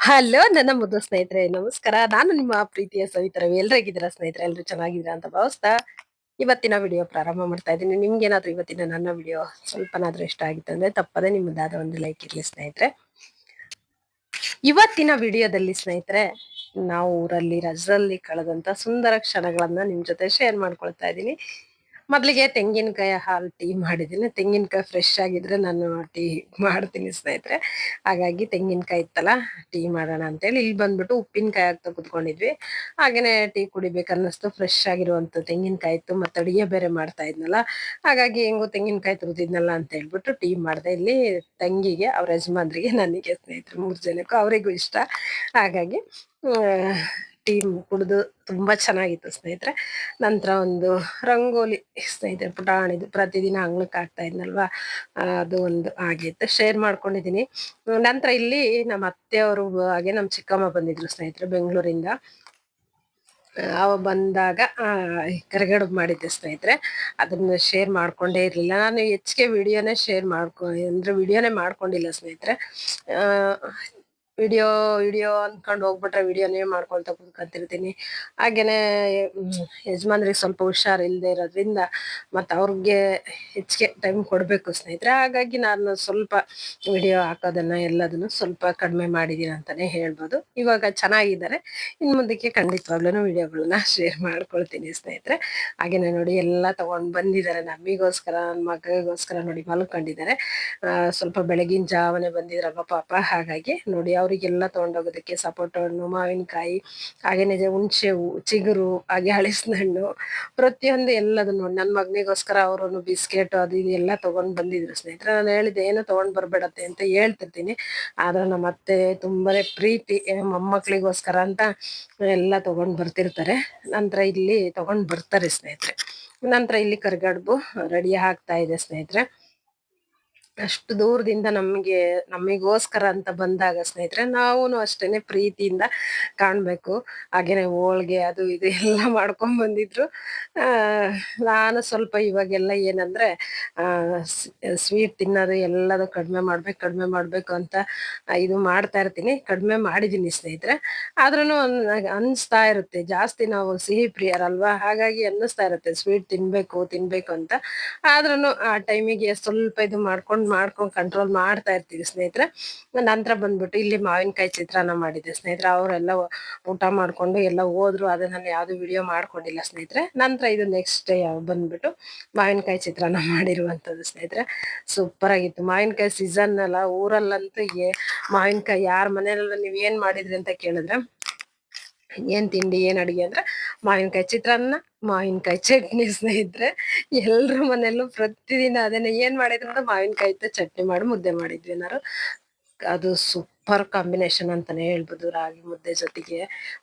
Hello ನನ್ನ ಮುದ್ದು ಸ್ನೇಹಿತರೆ, ನಮಸ್ಕಾರ. ನಾನು ನಿಮ್ಮ ಪ್ರೀತಿಯ ಸವಿತಾ ರವಿ. ಎಲ್ರು ಹೇಗಿದ್ದೀರಾ ಸ್ನೇಹಿತರೆ? ಎಲ್ರು ಚೆನ್ನಾಗಿದ್ದೀರಾ ಅಂತ ಭಾವಿಸ್ತಾ ಇವತ್ತಿನ ವಿಡಿಯೋ ಪ್ರಾರಂಭ ಮಾಡ್ತಾ ಇದ್ದೀನಿ. ನಿಮ್ಗೇನಾದ್ರೂ ಇವತ್ತಿನ ನನ್ನ ವಿಡಿಯೋ ಸ್ವಲ್ಪನಾದ್ರೂ ಇಷ್ಟ ಆಗಿತ್ತು ಅಂದ್ರೆ ತಪ್ಪದೆ ನಿಮ್ಮದಾದ ಒಂದು ಲೈಕ್ ಇರ್ಲಿ ಸ್ನೇಹಿತರೆ. ಇವತ್ತಿನ ವಿಡಿಯೋದಲ್ಲಿ ಸ್ನೇಹಿತರೆ, ನಾವು ಊರಲ್ಲಿ ರಜದಲ್ಲಿ ಕಳೆದಂತ ಸುಂದರ ಕ್ಷಣಗಳನ್ನ ನಿಮ್ ಜೊತೆ ಶೇರ್ ಮಾಡ್ಕೊಳ್ತಾ ಇದ್ದೀನಿ. ಮೊದ್ಲಿಗೆ ತೆಂಗಿನಕಾಯಿ ಹಾಲು ಟೀ ಮಾಡಿದ್ದೀನಿ. ತೆಂಗಿನಕಾಯಿ ಫ್ರೆಶ್ ಆಗಿದ್ರೆ ನಾನು ಟೀ ಮಾಡ್ತೀನಿ ಸ್ನೇಹಿತರೆ. ಹಾಗಾಗಿ ತೆಂಗಿನಕಾಯಿ ಇತ್ತಲ್ಲ, ಟೀ ಮಾಡೋಣ ಅಂತೇಳಿ ಇಲ್ಲಿ ಬಂದ್ಬಿಟ್ಟು ಉಪ್ಪಿನಕಾಯಿ ಹಾಕ್ತಾ ಕುತ್ಕೊಂಡಿದ್ವಿ. ಹಾಗೇನೆ ಟೀ ಕುಡಿಬೇಕನ್ನಿಸ್ತು. ಫ್ರೆಶ್ ಆಗಿರುವಂತ ತೆಂಗಿನಕಾಯಿ ಇತ್ತು, ಮತ್ತೆ ಅಡಿಗೆ ಬೇರೆ ಮಾಡ್ತಾ ಇದ್ನಲ್ಲ, ಹಾಗಾಗಿ ಹೆಂಗೋ ತೆಂಗಿನಕಾಯಿ ತುರಿದಿದ್ನಲ್ಲ ಅಂತ ಹೇಳ್ಬಿಟ್ಟು ಟೀ ಮಾಡಿದೆ. ಇಲ್ಲಿ ತಂಗಿಗೆ, ಅವ್ರ ಯಜಮಾನ್ರಿಗೆ, ನನಗೆ ಸ್ನೇಹಿತರು 3 ಜನಕ್ಕೂ ಅವರಿಗೂ ಇಷ್ಟ. ಹಾಗಾಗಿ ಟೀ ಕುಡಿದು ತುಂಬಾ ಚೆನ್ನಾಗಿತ್ತು ಸ್ನೇಹಿತರೆ. ನಂತರ ಒಂದು ರಂಗೋಲಿ ಸ್ನೇಹಿತರೆ, ಪುಟಾಣಿದು ಪ್ರತಿದಿನ ಅಂಗ್ಳಕ್ಕೆ ಹಾಕ್ತಾ ಇದ್ನಲ್ವಾ, ಅದು ಒಂದು ಆಗಿತ್ತು, ಶೇರ್ ಮಾಡ್ಕೊಂಡಿದೀನಿ. ನಂತರ ಇಲ್ಲಿ ನಮ್ಮ ಅತ್ತೆಯವರು ಹಾಗೆ ನಮ್ಮ ಚಿಕ್ಕಮ್ಮ ಬಂದಿದ್ರು ಸ್ನೇಹಿತರೆ ಬೆಂಗಳೂರಿಂದ. ಅವ ಬಂದಾಗ ಕರಿಗಡುಬು ಮಾಡಿದ್ದೆ ಸ್ನೇಹಿತರೆ. ಅದನ್ನ ಶೇರ್ ಮಾಡ್ಕೊಂಡೇ ಇರ್ಲಿಲ್ಲ ನಾನು. ಹೆಚ್ಚಿಗೆ ವಿಡಿಯೋನೇ ಮಾಡ್ಕೊಂಡಿಲ್ಲ ಸ್ನೇಹಿತರೆ. ವಿಡಿಯೋ ವಿಡಿಯೋ ಅಂದ್ಕೊಂಡು ಹೋಗ್ಬಿಟ್ರೆ ವಿಡಿಯೋನೇ ಮಾಡ್ಕೊಳ್ತಾ ಕೂತ್ಕೊಂತಿರ್ತೀನಿ. ಹಾಗೇನೆ ಯಜಮಾನ್ರಿಗೆ ಸ್ವಲ್ಪ ಹುಷಾರಿಲ್ಲದೆ ಇರೋದ್ರಿಂದ ಮತ್ತು ಅವ್ರಿಗೆ ಹೆಚ್ಚಿಗೆ ಟೈಮ್ ಕೊಡಬೇಕು ಸ್ನೇಹಿತರೆ. ಹಾಗಾಗಿ ನಾನು ಸ್ವಲ್ಪ ವಿಡಿಯೋ ಹಾಕೋದನ್ನ ಎಲ್ಲದನ್ನು ಸ್ವಲ್ಪ ಕಡಿಮೆ ಮಾಡಿದ್ದೀನಿ ಅಂತಾನೆ ಹೇಳ್ಬೋದು. ಇವಾಗ ಚೆನ್ನಾಗಿದ್ದಾರೆ. ಇನ್ನು ಮುಂದಕ್ಕೆ ಖಂಡಿತವಾಗ್ಲೂ ವಿಡಿಯೋಗಳನ್ನ ಶೇರ್ ಮಾಡ್ಕೊಳ್ತೀನಿ ಸ್ನೇಹಿತರೆ. ಹಾಗೇನೆ ನೋಡಿ, ಎಲ್ಲ ತಗೊಂಡ್ ಬಂದಿದ್ದಾರೆ ನಮ್ಮಿಗೋಸ್ಕರ, ನನ್ನ ಮಗಳಿಗೋಸ್ಕರ. ನೋಡಿ ಮಲ್ಕೊಂಡಿದ್ದಾರೆ. ಸ್ವಲ್ಪ ಬೆಳಗಿನ ಜಾವನೆ ಬಂದಿದ್ರಲ್ವ ಪಾಪ, ಹಾಗಾಗಿ ನೋಡಿ ಅವರಿಗೆಲ್ಲ ತಗೊಂಡೋಗೋದಕ್ಕೆ ಸಪೋಟ ಹಣ್ಣು, ಮಾವಿನಕಾಯಿ, ಹಾಗೇನೆ ಹುಣಸೆ ಹೂವು, ಚಿಗುರು, ಹಾಗೆ ಹಲಸಿನ ಹಣ್ಣು, ಪ್ರತಿಯೊಂದು ಎಲ್ಲದನ್ನು ನೋಡಿ ನನ್ನ ಮಗನಿಗೋಸ್ಕರ ಅವರು ಬಿಸ್ಕೆಟ್ ಅದು ಇದು ಎಲ್ಲ ತಗೊಂಡ್ ಬಂದಿದ್ರು ಸ್ನೇಹಿತರೆ. ನಾನು ಹೇಳಿದೆ ಏನು ತಗೊಂಡ್ ಬರ್ಬೇಡತ್ತೆ ಅಂತ ಹೇಳ್ತಿರ್ತೀನಿ, ಆದ್ರೆ ನಮ್ಮ ಅತ್ತೆ ತುಂಬಾನೇ ಪ್ರೀತಿ ಮೊಮ್ಮಕ್ಳಿಗೋಸ್ಕರ ಅಂತ ಎಲ್ಲ ತಗೊಂಡ್ ಬರ್ತಿರ್ತಾರೆ. ನಂತರ ಇಲ್ಲಿ ತಗೊಂಡ್ ಬರ್ತಾರೆ ಸ್ನೇಹಿತರೆ. ನಂತರ ಇಲ್ಲಿ ಕರಿಗಡುಬು ರೆಡಿ ಆಗ್ತಾ ಇದೆ ಸ್ನೇಹಿತರೆ. ಅಷ್ಟು ದೂರದಿಂದ ನಮಿಗೋಸ್ಕರ ಅಂತ ಬಂದಾಗ ಸ್ನೇಹಿತರೆ, ನಾವೂನು ಅಷ್ಟೇನೆ ಪ್ರೀತಿಯಿಂದ ಕಾಣ್ಬೇಕು. ಹಾಗೇನೆ ಹೋಳ್ಗೆ ಅದು ಇದು ಎಲ್ಲ ಮಾಡ್ಕೊಂಡ್ ಬಂದಿದ್ರು. ಆ ನಾನು ಸ್ವಲ್ಪ ಇವಾಗೆಲ್ಲ ಏನಂದ್ರೆ ಸ್ವೀಟ್ ತಿನ್ನೋದು ಎಲ್ಲದು ಕಡಿಮೆ ಮಾಡ್ಬೇಕು ಅಂತ ಇದು ಮಾಡ್ತಾ ಇರ್ತೀನಿ. ಕಡಿಮೆ ಮಾಡಿದೀನಿ ಸ್ನೇಹಿತರೆ. ಆದ್ರೂನು ಅನ್ಸ್ತಾ ಇರುತ್ತೆ, ಜಾಸ್ತಿ ನಾವು ಸಿಹಿ ಪ್ರಿಯರಲ್ವಾ, ಹಾಗಾಗಿ ಅನ್ನಿಸ್ತಾ ಇರುತ್ತೆ ಸ್ವೀಟ್ ತಿನ್ಬೇಕು ಅಂತ. ಆದ್ರೂನು ಆ ಟೈಮಿಗೆ ಸ್ವಲ್ಪ ಇದು ಮಾಡ್ಕೊಂಡ್ ಕಂಟ್ರೋಲ್ ಮಾಡ್ತಾ ಇರ್ತೀವಿ ಸ್ನೇಹಿತರೆ. ನಂತರ ಬಂದ್ಬಿಟ್ಟು ಇಲ್ಲಿ ಮಾವಿನಕಾಯಿ ಚಿತ್ರಾನ್ನ ಮಾಡಿದ್ದೆ ಸ್ನೇಹಿತರೆ. ಅವರೆಲ್ಲ ಊಟ ಮಾಡ್ಕೊಂಡು ಎಲ್ಲ ಹೋದ್ರು. ಅದನ್ನ ಯಾವ್ದು ವಿಡಿಯೋ ಮಾಡ್ಕೊಂಡಿಲ್ಲ ಸ್ನೇಹಿತರೆ. ನಂತರ ಇದು ನೆಕ್ಸ್ಟ್ ಡೇ ಬಂದ್ಬಿಟ್ಟು ಮಾವಿನಕಾಯಿ ಚಿತ್ರಾನ್ನ ಮಾಡಿರುವಂತದ್ದು ಸ್ನೇಹಿತರೆ. ಸೂಪರ್ ಆಗಿತ್ತು. ಮಾವಿನಕಾಯಿ ಸೀಸನ್ ಅಲ್ಲ, ಊರಲ್ಲಂತೂ ಮಾವಿನಕಾಯಿ ಯಾರ ಮನೆಯಲ್ಲ ನೀವ್ ಏನ್ ಮಾಡಿದ್ರಿ ಅಂತ ಕೇಳಿದ್ರೆ ಏನ್ ತಿಂಡಿ ಏನ್ ಅಡಿಗೆ ಅಂದ್ರೆ ಮಾವಿನಕಾಯಿ ಚಿತ್ರಾನ್ನ, ಮಾವಿನಕಾಯಿ ಚಟ್ನಿ ಸ್ನೇಹಿತರೆ. ಎಲ್ರ ಮನೆಯಲ್ಲೂ ಪ್ರತಿದಿನ ಅದನ್ನ ಏನ್ ಮಾಡಿದ್ರು ಅಂದ್ರೆ ಮಾವಿನಕಾಯಿ ಚಟ್ನಿ ಮಾಡಿ ಮುದ್ದೆ ಮಾಡಿದ್ವಿ ಏನಾರು. ಅದು ಸೂಪರ್ ಕಾಂಬಿನೇಷನ್ ಅಂತಾನೆ ಹೇಳ್ಬೋದು. ರಾಗಿ ಮುದ್ದೆ ಜೊತೆಗೆ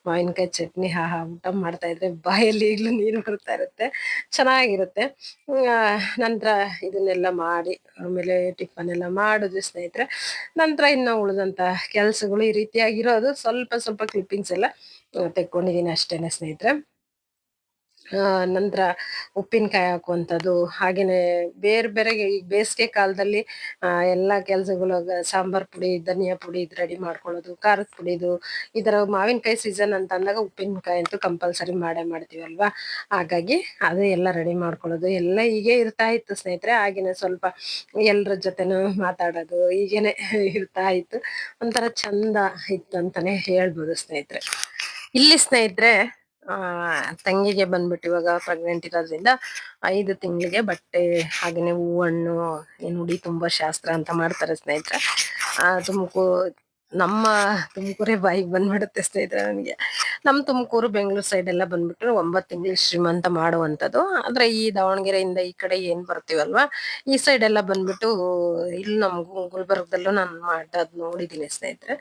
ಮಾವಿನಕಾಯಿ ಚಟ್ನಿ, ಊಟ ಮಾಡ್ತಾ ಇದ್ರೆ ಬಾಯಲ್ಲಿ ಈಗ್ಲೂ ನೀರು ಬರ್ತಾ ಇರುತ್ತೆ, ಚೆನ್ನಾಗಿರುತ್ತೆ. ನಂತರ ಇದನ್ನೆಲ್ಲ ಮಾಡಿ ಆಮೇಲೆ ಟಿಫನ್ ಎಲ್ಲ ಮಾಡಿದ್ವಿ ಸ್ನೇಹಿತರೆ. ನಂತರ ಇನ್ನು ಉಳಿದಂತ ಕೆಲ್ಸಗಳು ಈ ರೀತಿಯಾಗಿರೋದು. ಸ್ವಲ್ಪ ಕ್ಲಿಪ್ಪಿಂಗ್ಸ್ ಎಲ್ಲ ತೆಕ್ಕೊಂಡಿದೀನಿ ಅಷ್ಟೇನೆ ಸ್ನೇಹಿತರೆ. ನಂತರ ಉಪ್ಪಿನಕಾಯಿ ಹಾಕುವಂಥದ್ದು, ಹಾಗೇನೆ ಬೇರೆ ಈಗ ಬೇಸಿಗೆ ಕಾಲದಲ್ಲಿ ಎಲ್ಲಾ ಕೆಲ್ಸಗಳು ಸಾಂಬಾರ್ ಪುಡಿ, ಧನಿಯಾ ಪುಡಿ ಇದು ರೆಡಿ ಮಾಡ್ಕೊಳ್ಳೋದು, ಖಾರದ ಪುಡಿದು, ಈ ತರ ಮಾವಿನಕಾಯಿ ಸೀಸನ್ ಅಂತ ಅಂದಾಗ ಉಪ್ಪಿನಕಾಯಿ ಅಂತೂ ಕಂಪಲ್ಸರಿ ಮಾಡೇ ಮಾಡ್ತೀವಲ್ವಾ, ಹಾಗಾಗಿ ಅದು ಎಲ್ಲ ರೆಡಿ ಮಾಡ್ಕೊಳ್ಳೋದು ಎಲ್ಲ ಹೀಗೆ ಇರ್ತಾ ಇತ್ತು ಸ್ನೇಹಿತರೆ. ಹಾಗೇನೆ ಸ್ವಲ್ಪ ಎಲ್ರ ಜೊತೆನೂ ಮಾತಾಡೋದು ಹೀಗೇನೆ ಇರ್ತಾ ಇತ್ತು. ಒಂಥರ ಚಂದ ಇತ್ತು ಅಂತಾನೆ ಹೇಳ್ಬೋದು ಸ್ನೇಹಿತರೆ. ಇಲ್ಲಿ ಸ್ನೇಹಿತರೆ ತಂಗಿಗೆ ಬಂದ್ಬಿಟ್ಟು ಇವಾಗ ಪ್ರೆಗ್ನೆಂಟ್ ಇರೋದ್ರಿಂದ 5 ತಿಂಗಳಿಗೆ ಬಟ್ಟೆ, ಹಾಗೇನೆ ಹೂವಣ್ಣು, ಉಡಿ ತುಂಬಾ ಶಾಸ್ತ್ರ ಅಂತ ಮಾಡ್ತಾರೆ ಸ್ನೇಹಿತರೆ. ನಮ್ಮ ತುಮಕೂರೇ ಬಾಯಿಗೆ ಬಂದ್ಬಿಡುತ್ತೆ ಸ್ನೇಹಿತರೆ ನನಗೆ. ನಮ್ ತುಮಕೂರು ಬೆಂಗಳೂರು ಸೈಡ್ ಎಲ್ಲ ಬಂದ್ಬಿಟ್ಟು 9 ತಿಂಗಳು ಶ್ರೀಮಂತ ಮಾಡುವಂಥದ್ದು. ಆದ್ರೆ ಈ ದಾವಣಗೆರೆಯಿಂದ ಈ ಕಡೆ ಏನ್ ಬರ್ತೀವಲ್ವಾ, ಈ ಸೈಡ್ ಎಲ್ಲ ಬಂದ್ಬಿಟ್ಟು ಇಲ್ಲಿ ನಮ್ ಗುಲ್ಬರ್ಗದಲ್ಲೂ ನಾನು ಮಾಡೋದ್ ನೋಡಿದೀನಿ ಸ್ನೇಹಿತರೆ.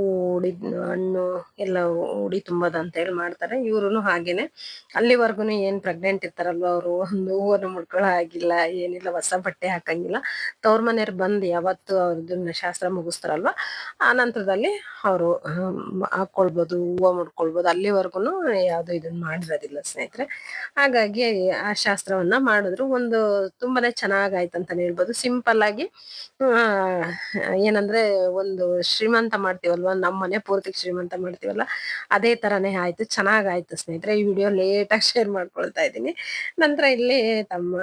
ಉಡಿದ್ ಹಣ್ಣು ಎಲ್ಲ ಉಡಿ ತುಂಬದ ಅಂತ ಹೇಳಿ ಮಾಡ್ತಾರೆ. ಇವ್ರುನು ಹಾಗೇನೆ ಅಲ್ಲಿವರ್ಗುನು ಏನ್ ಪ್ರೆಗ್ನೆಂಟ್ ಇರ್ತಾರಲ್ವಾ, ಅವರು ಒಂದು ಹೂವನ್ನು ಮುಡ್ಕೊಳ್ಳೋ ಆಗಿಲ್ಲ, ಏನಿಲ್ಲ, ಹೊಸ ಬಟ್ಟೆ ಹಾಕಂಗಿಲ್ಲ. ತವ್ರ ಮನೆಯವ್ರು ಬಂದು ಯಾವತ್ತು ಅವ್ರದನ್ನ ಶಾಸ್ತ್ರ ಮುಗಿಸ್ತಾರಲ್ವಾ, ಆ ನಂತರದಲ್ಲಿ ಅವರು ಹಾಕೊಳ್ಬೋದು, ಹೂವು ಮುಡ್ಕೊಳ್ಬೋದು. ಅಲ್ಲಿವರೆಗೂ ಯಾವ್ದು ಇದನ್ನ ಮಾಡಿರೋದಿಲ್ಲ ಸ್ನೇಹಿತರೆ. ಹಾಗಾಗಿ ಆ ಶಾಸ್ತ್ರವನ್ನ ಮಾಡಿದ್ರು. ಒಂದು ತುಂಬಾನೇ ಚೆನ್ನಾಗಾಯ್ತು ಅಂತಾನೆ ಹೇಳ್ಬೋದು. ಸಿಂಪಲ್ ಆಗಿ ಆ ಏನಂದ್ರೆ ಒಂದು ಶ್ರೀಮಂತ ಮಾಡ್ತೀವಲ್ವಾ, ನಮ್ಮ ಮನೆ ಪೂರ್ತಿ ಶ್ರೀಮಂತ ಮಾಡ್ತೀವಲ್ಲ, ಅದೇ ತರಾನೇ ಆಯ್ತು. ಚೆನ್ನಾಗಾಯ್ತು ಸ್ನೇಹಿತರೆ. ಈ ವಿಡಿಯೋ ಲೇಟ್ ಆಗಿ ಶೇರ್ ಮಾಡ್ಕೊಳ್ತಾ ಇದ್ದೀನಿ. ನಂತರ ಇಲ್ಲಿ ತಮ್ಮ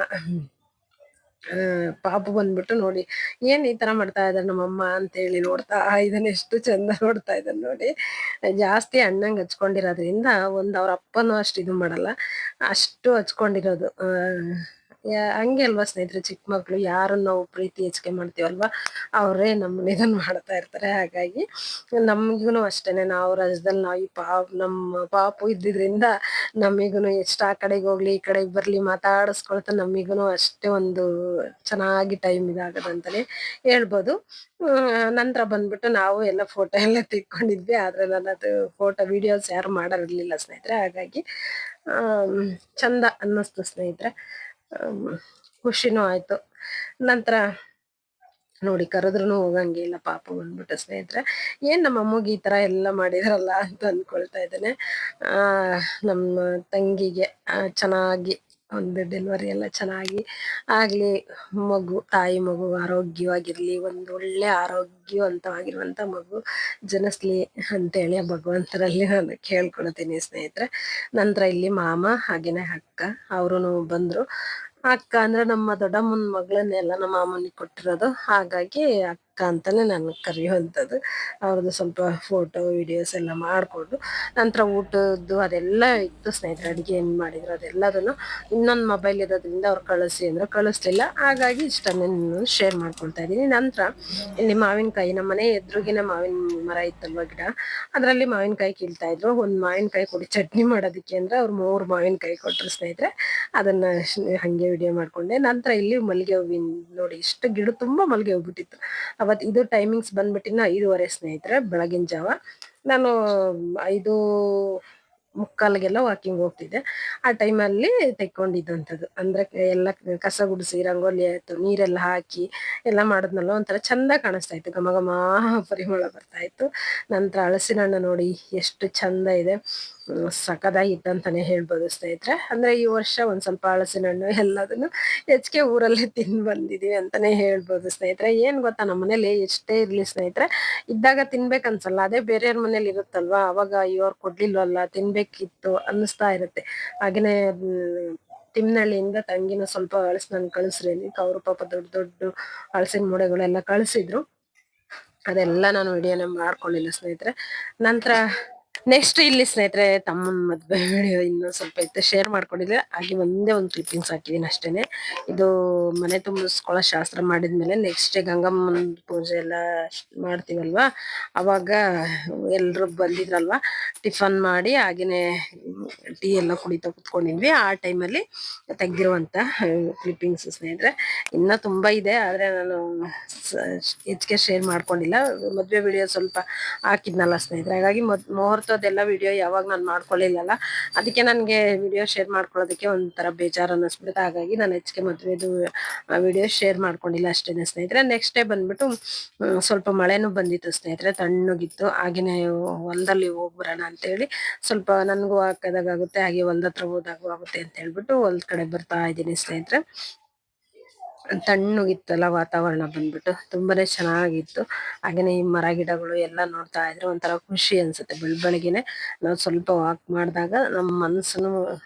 ಪಾಪು ಬಂದ್ಬಿಟ್ಟು ನೋಡಿ ಏನ್ ಈ ತರ ಮಾಡ್ತಾ ಇದಾರೆ ನಮ್ಮಮ್ಮ ಅಂತ ಹೇಳಿ ನೋಡ್ತಾ ಇದನ್ನ, ಎಷ್ಟು ಚಂದ ನೋಡ್ತಾ ಇದ್ದಾನೆ ನೋಡಿ. ಜಾಸ್ತಿ ಅಣ್ಣಂಗ್ ಹಚ್ಕೊಂಡಿರೋದ್ರಿಂದ ಅವ್ರ ಅಪ್ಪನೂ ಅಷ್ಟು ಇದು ಮಾಡಲ್ಲ, ಅಷ್ಟು ಹಚ್ಕೊಂಡಿರೋದು. ಹಂಗೆ ಅಲ್ವಾ ಸ್ನೇಹಿತರೆ, ಚಿಕ್ಕ ಮಕ್ಳು ಯಾರನ್ನ ನಾವು ಪ್ರೀತಿ ಹೆಚ್ಚಿಗೆ ಮಾಡ್ತೀವಲ್ವಾ, ಅವ್ರೇ ನಮ್ಮನ್ನ ಇದನ್ನ ಮಾಡ್ತಾ ಇರ್ತಾರೆ. ಹಾಗಾಗಿ ನಮ್ಗೂನು ಅಷ್ಟೇನೆ, ನಾವು ರಜದಲ್ಲಿ ನಾವು ನಮ್ಮ ಪಾಪು ಇದ್ದಿದ್ರಿಂದ ನಮಿಗೂನು ಎಷ್ಟು ಆ ಕಡೆಗೆ ಹೋಗ್ಲಿ ಈ ಕಡೆಗೆ ಬರ್ಲಿ ಮಾತಾಡಿಸ್ಕೊಳ್ತಾ ನಮಿಗೂನು ಅಷ್ಟೇ ಒಂದು ಚೆನ್ನಾಗಿ ಟೈಮ್ ಇದಾಗದಂತಾನೆ ಹೇಳ್ಬೋದು. ನಂತರ ಬಂದ್ಬಿಟ್ಟು ನಾವು ಎಲ್ಲ ಫೋಟೋ ಎಲ್ಲ ತೆಕ್ಕೊಂಡಿದ್ವಿ. ಆದ್ರೆ ನಾನು ಅದು ಫೋಟೋ ವಿಡಿಯೋಸ್ ಯಾರು ಮಾಡಿರ್ಲಿಲ್ಲ ಸ್ನೇಹಿತರೆ. ಹಾಗಾಗಿ ಚಂದ ಅನ್ನಿಸ್ತು ಸ್ನೇಹಿತರೆ. ಖುಷಿನೂ ಆಯ್ತು. ನಂತರ ನೋಡಿ ಕರೆದ್ರೂ ಹೋಗಂಗೆ ಇಲ್ಲ ಪಾಪು ಬಂದ್ಬಿಟ್ಟು ಸ್ನೇಹಿತರೆ. ಏನ್ ನಮ್ಮ ಅಮ್ಮಗೆ ಈ ತರ ಎಲ್ಲ ಮಾಡಿದ್ರಲ್ಲ ಅಂತ ಅನ್ಕೊಳ್ತಾ ಇದ್ದೇನೆ. ನಮ್ಮ ತಂಗಿಗೆ ಚೆನ್ನಾಗಿ ಒಂದು ಡೆಲಿವರಿ ಎಲ್ಲ ಚೆನ್ನಾಗಿ ಆಗ್ಲಿ, ತಾಯಿ ಮಗು ಆರೋಗ್ಯವಾಗಿರ್ಲಿ, ಒಂದು ಒಳ್ಳೆ ಆರೋಗ್ಯವಂತವಾಗಿರುವಂತ ಮಗು ಜನಿಸ್ಲಿ ಅಂತೇಳಿ ಭಗವಂತರಲ್ಲಿ ನಾನು ಕೇಳ್ಕೊಳ್ತೀನಿ ಸ್ನೇಹಿತರೆ. ನಂತರ ಇಲ್ಲಿ ಮಾಮ ಹಾಗೇನೆ ಅಕ್ಕ ಅವರು ಬಂದ್ರು. ಅಕ್ಕ ಅಂದ್ರೆ ನಮ್ಮ ದೊಡ್ಡಮ್ಮನ ಮಗಳನ್ನೆಲ್ಲ ನಮ್ಮ ಮಾಮನಿಗೆ ಕೊಟ್ಟಿರೋದು, ಹಾಗಾಗಿ ಅಕ್ಕ ಅಂತಾನೆ ನಾನು ಕರೆಯುವಂಥದ್ದು. ಅವ್ರದ್ದು ಸ್ವಲ್ಪ ಫೋಟೋ ವಿಡಿಯೋಸ್ ಎಲ್ಲ ಮಾಡ್ಕೊಂಡು ನಂತರ ಊಟದ್ದು ಅದೆಲ್ಲ ಇತ್ತು ಸ್ನೇಹಿತರೆ. ಅಡಿಗೆ ಏನ್ ಮಾಡಿದ್ರು ಅದೆಲ್ಲದನ್ನು ಇನ್ನೊಂದು ಮೊಬೈಲ್ ಇರೋದ್ರಿಂದ ಅವ್ರು ಕಳಿಸಿ ಅಂದ್ರೆ ಕಳಿಸ್ಲಿಲ್ಲ. ಹಾಗಾಗಿ ಇಷ್ಟನ್ನೇ ಶೇರ್ ಮಾಡ್ಕೊಳ್ತಾ ಇದ್ದೀನಿ. ನಂತರ ಇಲ್ಲಿ ಮಾವಿನಕಾಯಿ, ನಮ್ಮ ಮನೆ ಎದುರುಗಿನ ಮಾವಿನ ಮರ ಇತ್ತಲ್ವ ಗಿಡ, ಅದರಲ್ಲಿ ಮಾವಿನಕಾಯಿ ಕೀಳ್ತಾ ಇದ್ರು. ಒಂದ್ ಮಾವಿನಕಾಯಿ ಕೊಡಿ ಚಟ್ನಿ ಮಾಡೋದಕ್ಕೆ ಅಂದ್ರೆ ಅವ್ರು 3 ಮಾವಿನಕಾಯಿ ಕೊಟ್ರು ಸ್ನೇಹಿತರೆ. ಅದನ್ನ ಹಂಗೆ ವಿಡಿಯೋ ಮಾಡ್ಕೊಂಡೆ. ನಂತರ ಇಲ್ಲಿ ಮಲ್ಲಿಗೆ ಹೂವಿನ ನೋಡಿ, ಇಷ್ಟು ಗಿಡ ತುಂಬಾ ಮಲ್ಲಿಗೆ ಹೂ ಬಿಟ್ಟಿತ್ತು ಅವತ್ತು. ಇದು ಟೈಮಿಂಗ್ಸ್ ಬಂದ್ಬಿಟ್ಟಿನ 5:30 ಸ್ನೇಹಿತರೆ, ಬೆಳಗಿನ ಜಾವ. ನಾನು 5:45ಗೆಲ್ಲ ವಾಕಿಂಗ್ ಹೋಗ್ತಿದ್ದೆ. ಆ ಟೈಮಲ್ಲಿ ತೆಕ್ಕೊಂಡಿದ್ದಂಥದ್ದು. ಅಂದ್ರೆ ಎಲ್ಲ ಕಸ ಗುಡಿಸಿ ರಂಗೋಲಿ ಆಯ್ತು, ನೀರೆಲ್ಲ ಹಾಕಿ ಎಲ್ಲ ಮಾಡಿದ್ನಲ್ಲ, ಒಂಥರ ಚಂದ ಕಾಣಿಸ್ತಾ ಇತ್ತು, ಘಮ ಘಮ ಪರಿಮಳ ಬರ್ತಾ ಇತ್ತು. ನಂತರ ಹಲಸಿನ ಹಣ್ಣು ನೋಡಿ ಎಷ್ಟು ಚಂದ ಇದೆ, ಸಖತ್ತಾಗಿತ್ತು ಅಂತಾನೆ ಹೇಳ್ಬೋದು ಸ್ನೇಹಿತರೆ. ಅಂದ್ರೆ ಈ ವರ್ಷ ಒಂದ್ ಸ್ವಲ್ಪ ಹಲಸಿನ ಹಣ್ಣು ಎಲ್ಲದನ್ನು ಹೆಚ್ಚಿಗೆ ಊರಲ್ಲೇ ತಿಂದು ಬಂದಿದೀವಿ ಅಂತಾನೆ ಹೇಳ್ಬೋದು ಸ್ನೇಹಿತರೆ. ಏನ್ ಗೊತ್ತಾ, ನಮ್ಮ ಮನೇಲಿ ಎಷ್ಟೇ ಇರ್ಲಿ ಸ್ನೇಹಿತರೆ, ಇದ್ದಾಗ ತಿನ್ಬೇಕ್ ಅನ್ಸಲ್ಲ. ಅದೇ ಬೇರೆಯವ್ರ ಮನೇಲಿ ಇರುತ್ತಲ್ವಾ, ಅವಾಗ ಇವ್ರು ಕೊಡ್ಲಿಲ್ವಲ್ಲ ತಿನ್ಬೇಕಿತ್ತು ಅನ್ನಿಸ್ತಾ ಇರುತ್ತೆ. ಹಾಗೇನೆ ತಿಮ್ನಳ್ಳಿಯಿಂದ ತಂಗಿನ ಸ್ವಲ್ಪ ಹಲಸಿನ ಹಣ್ಣು ಕಳಿಸ್ರಿ ಅಂತ ಅವ್ರು ಪಾಪ ದೊಡ್ಡ ದೊಡ್ಡ ಹಲಸಿನ ಮೂಡೆಗಳೆಲ್ಲ ಕಳಿಸಿದ್ರು. ಅದೆಲ್ಲ ನಾನು ವಿಡಿಯೋನ ಮಾಡ್ಕೊಳ್ಳಿಲ್ಲ ಸ್ನೇಹಿತರೆ. ನಂತರ ನೆಕ್ಸ್ಟ್ ಇಲ್ಲಿ ಸ್ನೇಹಿತರೆ ತಮ್ಮನ ಮದ್ವೆ ವಿಡಿಯೋ ಇನ್ನೂ ಸ್ವಲ್ಪ ಇತ್ತು, ಶೇರ್ ಮಾಡ್ಕೊಂಡಿದ್ರೆ. ಹಾಗೆ ಒಂದೇ ಒಂದು ಕ್ಲಿಪ್ಪಿಂಗ್ಸ್ ಹಾಕಿದೀನಿ ಅಷ್ಟೇನೆ. ಇದು ಮನೆ ತುಂಬಿಸ್ಕೊಳ್ಳೋ ಶಾಸ್ತ್ರ ಮಾಡಿದ್ಮೇಲೆ ನೆಕ್ಸ್ಟ್ ಗಂಗಮ್ಮನ ಪೂಜೆ ಎಲ್ಲ ಮಾಡ್ತೀವಲ್ವಾ, ಅವಾಗ ಎಲ್ರು ಬಂದಿದ್ರಲ್ವಾ, ಟಿಫನ್ ಮಾಡಿ ಹಾಗೇನೆ ಟೀ ಎಲ್ಲ ಕುಡಿತಾ ಕುತ್ಕೊಂಡಿದ್ವಿ. ಆ ಟೈಮಲ್ಲಿ ತೆಗ್ದಿರುವಂತ ಕ್ಲಿಪ್ಪಿಂಗ್ಸ್ ಸ್ನೇಹಿತರೆ. ಇನ್ನ ತುಂಬಾ ಇದೆ, ಆದ್ರೆ ನಾನು ಹೆಚ್ಚಿಗೆ ಶೇರ್ ಮಾಡ್ಕೊಂಡಿಲ್ಲ. ಮದ್ವೆ ವಿಡಿಯೋ ಸ್ವಲ್ಪ ಹಾಕಿದ್ನಲ್ಲ ಸ್ನೇಹಿತರೆ, ಹಾಗಾಗಿ ಮುಹೂರ್ತದೆಲ್ಲ ವಿಡಿಯೋ ಯಾವಾಗ ನಾನು ಮಾಡ್ಕೊಳ್ಳಿಲ್ಲಲ್ಲ, ಅದಕ್ಕೆ ನನಗೆ ವಿಡಿಯೋ ಶೇರ್ ಮಾಡ್ಕೊಳ್ಳೋದಕ್ಕೆ ಒಂಥರ ಬೇಜಾರು ಅನ್ನಿಸ್ಬಿಡುತ್ತೆ. ಹಾಗಾಗಿ ನಾನು ಹೆಚ್ಚಿಗೆ ಮದ್ವೆದು ವಿಡಿಯೋ ಶೇರ್ ಮಾಡ್ಕೊಂಡಿಲ್ಲ ಅಷ್ಟೇನೆ ಸ್ನೇಹಿತರೆ. ನೆಕ್ಸ್ಟ್ ಡೇ ಬಂದ್ಬಿಟ್ಟು ಸ್ವಲ್ಪ ಮಳೆನೂ ಬಂದಿತ್ತು ಸ್ನೇಹಿತರೆ, ತಣ್ಣಗಿತ್ತು. ಹಾಗೇನೆ ಹೊಲದಲ್ಲಿ ಹೋಗ್ಬರೋಣ ಅಂತೇಳಿ, ಸ್ವಲ್ಪ ನನಗೂ ಹಾಕದಾಗುತ್ತೆ, ಹಾಗೆ ಹೊಲದ ಹತ್ರ ಹೋದಾಗೂ ಆಗುತ್ತೆ ಅಂತ ಹೇಳ್ಬಿಟ್ಟು ಹೊಲದ ಕಡೆ ಬರ್ತಾ ಇದ್ದೀನಿ ಸ್ನೇಹಿತರೆ. ತಣ್ಣಗಿತ್ತಲ್ಲ ವಾತಾವರಣ ಬಂದ್ಬಿಟ್ಟು ತುಂಬಾನೇ ಚೆನ್ನಾಗಿತ್ತು. ಹಾಗೇನೆ ಈ ಮರ ಗಿಡಗಳು ಎಲ್ಲ ನೋಡ್ತಾ ಇದ್ರೆ ಒಂಥರ ಖುಷಿ ಅನ್ಸುತ್ತೆ. ಬೆಳಗ್ಗೆನೆ ನಾವು ಸ್ವಲ್ಪ ವಾಕ್ ಮಾಡಿದಾಗ ನಮ್ಮ ಮನಸ್ಸುನು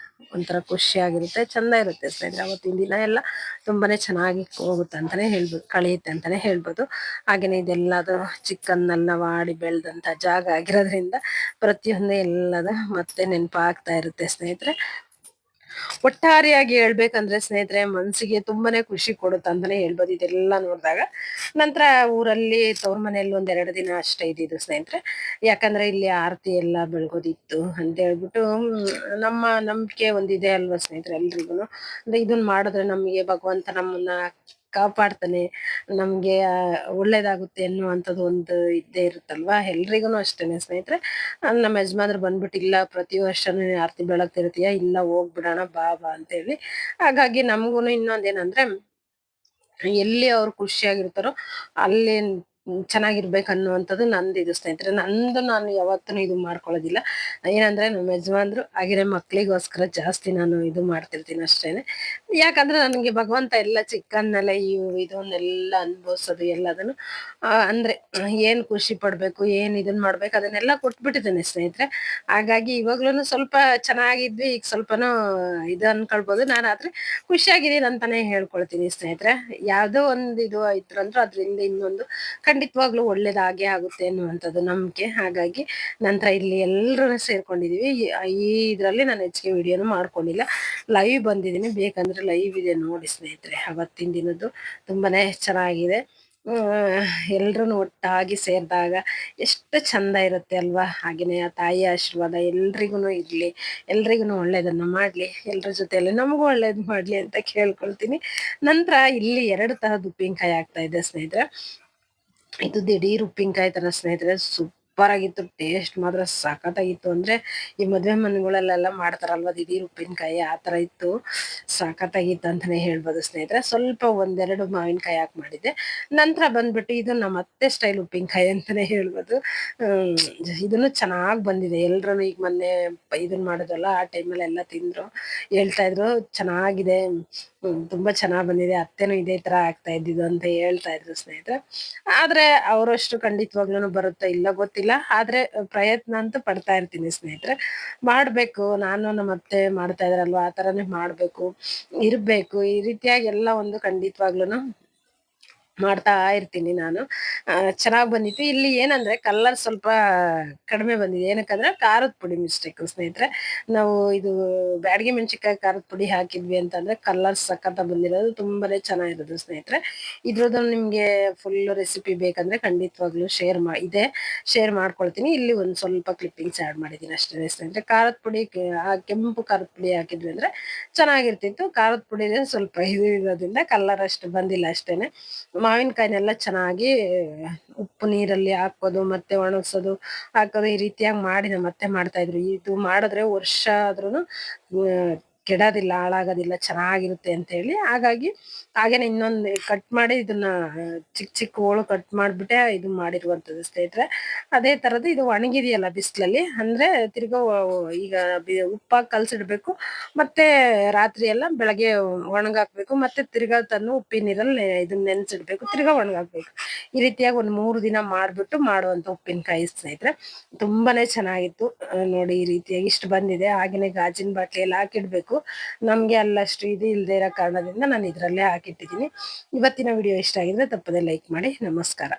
ಒಂಥರ ಖುಷಿಯಾಗಿರುತ್ತೆ, ಚಂದ ಇರುತ್ತೆ ಸ್ನೇಹಿತರೆ. ಅವತ್ತಿನ ದಿನ ಎಲ್ಲ ತುಂಬಾನೇ ಚೆನ್ನಾಗಿ ಹೋಗುತ್ತೆ ಅಂತಾನೆ ಹೇಳ್ಬೋದು, ಕಳೆಯುತ್ತೆ ಅಂತಾನೆ ಹೇಳ್ಬೋದು. ಹಾಗೇನೆ ಇದೆಲ್ಲದು ಚಿಕ್ಕನ್ನೆಲ್ಲ ವಾಡಿ ಬೆಳೆದಂತ ಜಾಗ ಆಗಿರೋದ್ರಿಂದ ಪ್ರತಿಯೊಂದು ಎಲ್ಲದ ಮತ್ತೆ ನೆನಪಾಗ್ತಾ ಇರುತ್ತೆ ಸ್ನೇಹಿತರೆ. ಒಟ್ಟಾರೆಯಾಗಿ ಹೇಳ್ಬೇಕಂದ್ರೆ ಸ್ನೇಹಿತರೆ, ಮನ್ಸಿಗೆ ತುಂಬಾನೇ ಖುಷಿ ಕೊಡುತ್ತೆ ಅಂತಾನೆ ಹೇಳ್ಬೋದು ಇದೆಲ್ಲ ನೋಡಿದಾಗ. ನಂತರ ಊರಲ್ಲಿ ತವ್ರ ಮನೆಯಲ್ಲಿ 1-2 ದಿನ ಅಷ್ಟೇ ಇದ್ದಿದ್ದು ಸ್ನೇಹಿತರೆ. ಯಾಕಂದ್ರೆ ಇಲ್ಲಿ ಆರತಿ ಎಲ್ಲ ಬೆಳಗೋದಿತ್ತು ಅಂತ ಹೇಳ್ಬಿಟ್ಟು ನಮ್ಮ ನಂಬಿಕೆ ಒಂದಿದೆ ಅಲ್ವಾ ಸ್ನೇಹಿತರೆ ಎಲ್ರಿಗೂನು. ಅಂದ್ರೆ ಇದನ್ನ ಮಾಡಿದ್ರೆ ನಮಗೆ ಭಗವಂತ ನಮ್ಮನ್ನ ಕಾಪಾಡ್ತಾನೆ, ನಮ್ಗೆ ಒಳ್ಳೇದಾಗುತ್ತೆ ಅನ್ನುವಂಥದ್ದು ಒಂದು ಇದ್ದೇ ಇರುತ್ತಲ್ವಾ ಎಲ್ರಿಗೂನು ಅಷ್ಟೇನೆ ಸ್ನೇಹಿತರೆ. ನಮ್ಮ ಯಜಮಾನ್ರು ಬಂದ್ಬಿಟ್ಟು, ಇಲ್ಲ ಪ್ರತಿ ವರ್ಷನೂ ನೀನ್ ಆರತಿ ಬೆಳಗ್ತಿರ್ತೀಯ, ಇಲ್ಲ ಹೋಗ್ಬಿಡೋಣ ಬಾ ಬಾ ಅಂತೇಳಿ. ಹಾಗಾಗಿ ನಮ್ಗೂನು ಇನ್ನೊಂದೇನಂದ್ರೆ, ಎಲ್ಲಿ ಅವ್ರು ಖುಷಿಯಾಗಿರ್ತಾರೋ ಅಲ್ಲಿ ಚೆನ್ನಾಗಿರ್ಬೇಕು ಅನ್ನುವಂಥದ್ದು ನಂದು ಇದು ಸ್ನೇಹಿತರೆ. ನಂದು ನಾನು ಯಾವತ್ತೂ ಇದು ಮಾಡ್ಕೊಳ್ಳೋದಿಲ್ಲ. ಏನಂದ್ರೆ ನಮ್ಮ ಯಜಮಾನ್ರು ಹಾಗೇನೆ ಮಕ್ಳಿಗೋಸ್ಕರ ಜಾಸ್ತಿ ನಾನು ಇದು ಮಾಡ್ತಿರ್ತೀನಿ ಅಷ್ಟೇನೆ. ಯಾಕಂದ್ರೆ ನನಗೆ ಭಗವಂತ ಎಲ್ಲ ಚಿಕ್ಕಂದೆಲ್ಲ ಇದನ್ನೆಲ್ಲ ಅನುಭವಿಸೋದು ಎಲ್ಲದನ್ನು ಅಂದ್ರೆ ಏನ್ ಖುಷಿ ಪಡ್ಬೇಕು, ಏನ್ ಇದನ್ ಮಾಡ್ಬೇಕು ಅದನ್ನೆಲ್ಲ ಕೊಟ್ಬಿಟ್ಟಿದ್ದೇನೆ ಸ್ನೇಹಿತರೆ. ಹಾಗಾಗಿ ಇವಾಗ್ಲೂನು ಸ್ವಲ್ಪ ಚೆನ್ನಾಗಿದ್ವಿ, ಈಗ ಸ್ವಲ್ಪನೂ ಇದು ಅನ್ಕೊಳ್ಬೋದು. ನಾನು ಆದ್ರೆ ಖುಷಿಯಾಗಿದ್ದೀನಿ ಅಂತಾನೆ ಹೇಳ್ಕೊಳ್ತೀನಿ ಸ್ನೇಹಿತರೆ. ಯಾವ್ದೋ ಒಂದ್ ಇದು ಆಯ್ತಂದ್ರು ಅದ್ರಿಂದ ಇನ್ನೊಂದು ಖಂಡಿತವಾಗ್ಲೂ ಒಳ್ಳೇದಾಗೇ ಆಗುತ್ತೆ ಅನ್ನುವಂಥದ್ದು ನಂಬಿಕೆ. ಹಾಗಾಗಿ ನಂತರ ಇಲ್ಲಿ ಎಲ್ಲರೂ ಸೇರ್ಕೊಂಡಿದೀವಿ. ಈ ಇದ್ರಲ್ಲಿ ನಾನು ಹೆಚ್ಚಿಗೆ ವಿಡಿಯೋನು ಮಾಡ್ಕೊಂಡಿಲ್ಲ, ಲೈವ್ ಬಂದಿದ್ದೀನಿ. ಬೇಕಂದ್ರೆ ಲೈವ್ ಇದೆ ನೋಡಿ ಸ್ನೇಹಿತರೆ, ಅವತ್ತಿನ ದಿನದ್ದು ತುಂಬಾನೇ ಚೆನ್ನಾಗಿದೆ. ಎಲ್ರೂ ಒಟ್ಟಾಗಿ ಸೇರಿದಾಗ ಎಷ್ಟು ಚಂದ ಇರುತ್ತೆ ಅಲ್ವಾ. ಹಾಗೇನೆ ಆ ತಾಯಿಯ ಆಶೀರ್ವಾದ ಎಲ್ರಿಗೂ ಇರ್ಲಿ, ಎಲ್ರಿಗೂ ಒಳ್ಳೇದನ್ನ ಮಾಡ್ಲಿ, ಎಲ್ರ ಜೊತೆಯಲ್ಲಿ ನಮಗೂ ಒಳ್ಳೇದ್ ಮಾಡ್ಲಿ ಅಂತ ಕೇಳ್ಕೊಳ್ತೀನಿ. ನಂತರ ಇಲ್ಲಿ 2 ತರದ್ ಉಪ್ಪಿನಕಾಯಿ ಆಗ್ತಾ ಇದೆ ಸ್ನೇಹಿತರೆ. ಇದು ದಿಢೀರ್ ಉಪ್ಪಿನಕಾಯಿ ತರ ಸ್ನೇಹಿತರೆ, ಸೂಪರ್ ಆಗಿತ್ತು. ಟೇಸ್ಟ್ ಮಾತ್ರ ಸಖತ್ತಾಗಿತ್ತು. ಅಂದ್ರೆ ಈ ಮದ್ವೆ ಮನೆಗಳಲ್ಲೆಲ್ಲ ಮಾಡ್ತಾರಲ್ವಾ ದಿಢೀರ್ ಉಪ್ಪಿನಕಾಯಿ, ಆ ತರ ಇತ್ತು. ಸಖತ್ತಾಗಿತ್ತು ಅಂತಾನೆ ಹೇಳ್ಬೋದು ಸ್ನೇಹಿತರೆ. ಸ್ವಲ್ಪ 1-2 ಮಾವಿನಕಾಯಿ ಹಾಕಿ ಮಾಡಿದ್ದೆ. ನಂತರ ಬಂದ್ಬಿಟ್ಟು ಇದು ನಮ್ಮ ಅತ್ತೆ ಸ್ಟೈಲ್ ಉಪ್ಪಿನಕಾಯಿ ಅಂತಾನೆ ಹೇಳ್ಬೋದು. ಹ್ಮ್ ಇದನ್ನು ಚೆನ್ನಾಗ್ ಬಂದಿದೆ. ಎಲ್ರೂ ಈಗ ಮೊನ್ನೆ ಇದನ್ ಮಾಡಿದ್ವಲ್ಲ ಆ ಟೈಮಲ್ಲಿ ಎಲ್ಲ ತಿಂದ್ರು, ಹೇಳ್ತಾ ಇದ್ರು ಚೆನ್ನಾಗಿದೆ, ತುಂಬಾ ಚೆನ್ನಾಗ್ ಬಂದಿದೆ, ಅತ್ತೆನೂ ಇದೇ ತರ ಆಗ್ತಾ ಇದ್ದಿದ್ದು ಅಂತ ಹೇಳ್ತಾ ಇದ್ರು ಸ್ನೇಹಿತರೆ. ಆದ್ರೆ ಅವರಷ್ಟು ಖಂಡಿತವಾಗ್ಲೂ ಬರುತ್ತಾ ಇಲ್ಲ ಗೊತ್ತಿಲ್ಲ. ಆದ್ರೆ ಪ್ರಯತ್ನ ಅಂತೂ ಪಡ್ತಾ ಇರ್ತೀನಿ ಸ್ನೇಹಿತರೆ. ಮಾಡ್ಬೇಕು, ನಾನು ನಮ್ಮ ಅತ್ತೆ ಮಾಡ್ತಾ ಇದ್ರಲ್ವಾ ಆ ತರಾನೇ ಮಾಡ್ಬೇಕು, ಇರ್ಬೇಕು, ಈ ರೀತಿಯಾಗಿ ಎಲ್ಲ ಒಂದು ಖಂಡಿತವಾಗ್ಲೂನು ಮಾಡ್ತಾ ಇರ್ತೀನಿ ನಾನು. ಚೆನ್ನಾಗ್ ಬಂದಿತ್ತು. ಇಲ್ಲಿ ಏನಂದ್ರೆ ಕಲರ್ ಸ್ವಲ್ಪ ಕಡಿಮೆ ಬಂದಿದೆ. ಏನಕ್ಕಂದ್ರೆ ಖಾರದ ಪುಡಿ ಮಿಸ್ಟೇಕ್ ಸ್ನೇಹಿತರೆ. ನಾವು ಇದು ಬ್ಯಾಡಗಿ ಮೆಣಸಿನ್ಕಾಯಿ ಖಾರದ ಪುಡಿ ಹಾಕಿದ್ವಿ ಅಂತಂದ್ರೆ ಕಲರ್ ಸಖತ್ತಾಗಿ ಬಂದಿರೋದು, ತುಂಬಾನೇ ಚೆನ್ನಾಗಿರೋದು ಸ್ನೇಹಿತರೆ. ಇದ್ರದ್ದು ನಿಮ್ಗೆ ಫುಲ್ ರೆಸಿಪಿ ಬೇಕಂದ್ರೆ ಖಂಡಿತವಾಗ್ಲೂ ಶೇರ್ ಮಾಡ್ಕೊಳ್ತೀನಿ. ಇಲ್ಲಿ ಒಂದ್ ಸ್ವಲ್ಪ ಕ್ಲಿಪ್ಪಿಂಗ್ಸ್ ಆಡ್ ಮಾಡಿದೀನಿ ಅಷ್ಟೇ ಸ್ನೇಹಿತರೆ. ಖಾರದ ಪುಡಿ ಕೆಂಪು ಖಾರದ ಪುಡಿ ಹಾಕಿದ್ವಿ ಅಂದ್ರೆ ಚೆನ್ನಾಗಿರ್ತಿತ್ತು. ಖಾರದ ಪುಡಿ ಸ್ವಲ್ಪ ಇದು ಇರೋದ್ರಿಂದ ಕಲರ್ ಅಷ್ಟು ಬಂದಿಲ್ಲ ಅಷ್ಟೇನೆ. ಮಾವಿನಕಾಯಿನೆಲ್ಲ ಚೆನ್ನಾಗಿ ಉಪ್ಪು ನೀರಲ್ಲಿ ಹಾಕೋದು ಮತ್ತೆ ಒಣಗ್ಸೋದು ಹಾಕೋದು ಈ ರೀತಿಯಾಗಿ ಮಾಡಿ ನಮ್ಮ ಅತ್ತೆ ಮಾಡ್ತಾ ಇದ್ರು. ಇದು ಮಾಡಿದ್ರೆ ವರ್ಷ ಆದ್ರೂನು ಕೆಡೋದಿಲ್ಲ, ಹಾಳಾಗೋದಿಲ್ಲ, ಚೆನ್ನಾಗಿರುತ್ತೆ ಅಂತ ಹೇಳಿ. ಹಾಗಾಗಿ ಹಾಗೇನೆ ಇನ್ನೊಂದು ಕಟ್ ಮಾಡಿ ಇದನ್ನ ಚಿಕ್ಕ ಚಿಕ್ಕ ಹೋಳು ಕಟ್ ಮಾಡ್ಬಿಟ್ಟೆ ಇದು ಮಾಡಿರುವಂತದ್ದು ಸ್ನೇಹಿತರೆ. ಅದೇ ತರದ್ದು ಇದು ಒಣಗಿದೆಯಲ್ಲ ಬಿಸಿಲಲ್ಲಿ, ಅಂದ್ರೆ ತಿರ್ಗಾ ಈಗ ಉಪ್ಪಾಗಿ ಕಲ್ಸಿಡ್ಬೇಕು, ಮತ್ತೆ ರಾತ್ರಿ ಎಲ್ಲ ಬೆಳಗ್ಗೆ ಒಣಗಾಕ್ಬೇಕು, ಮತ್ತೆ ತಿರ್ಗಾ ತಂದು ಉಪ್ಪಿನ ನೀರಲ್ಲಿ ಇದನ್ನ ನೆನ್ಸಿಡ್ಬೇಕು, ತಿರ್ಗಾ ಒಣಗಾಕ್ಬೇಕು. ಈ ರೀತಿಯಾಗಿ ಒಂದ್ 3 ದಿನ ಮಾಡ್ಬಿಟ್ಟು ಮಾಡುವಂತ ಉಪ್ಪಿನಕಾಯಿ ಸ್ನೇಹಿತರೆ. ತುಂಬಾನೇ ಚೆನ್ನಾಗಿತ್ತು ನೋಡಿ. ಈ ರೀತಿಯಾಗಿ ಇಷ್ಟು ಬಂದಿದೆ. ಹಾಗೇನೆ ಗಾಜಿನ ಬಾಟ್ಲಿಯಲ್ಲಿ ಹಾಕಿಡ್ಬೇಕು. ನಮ್ಗೆ ಅಲ್ಲಷ್ಟು ಇದು ಇಲ್ದೇ ಇರೋ ಕಾರಣದಿಂದ ನಾನು ಇದ್ರಲ್ಲೇ ಹಾಕಿಟ್ಟಿದ್ದೀನಿ. ಇವತ್ತಿನ ವಿಡಿಯೋ ಇಷ್ಟ ಆಗಿದ್ರೆ ತಪ್ಪದೆ ಲೈಕ್ ಮಾಡಿ. ನಮಸ್ಕಾರ.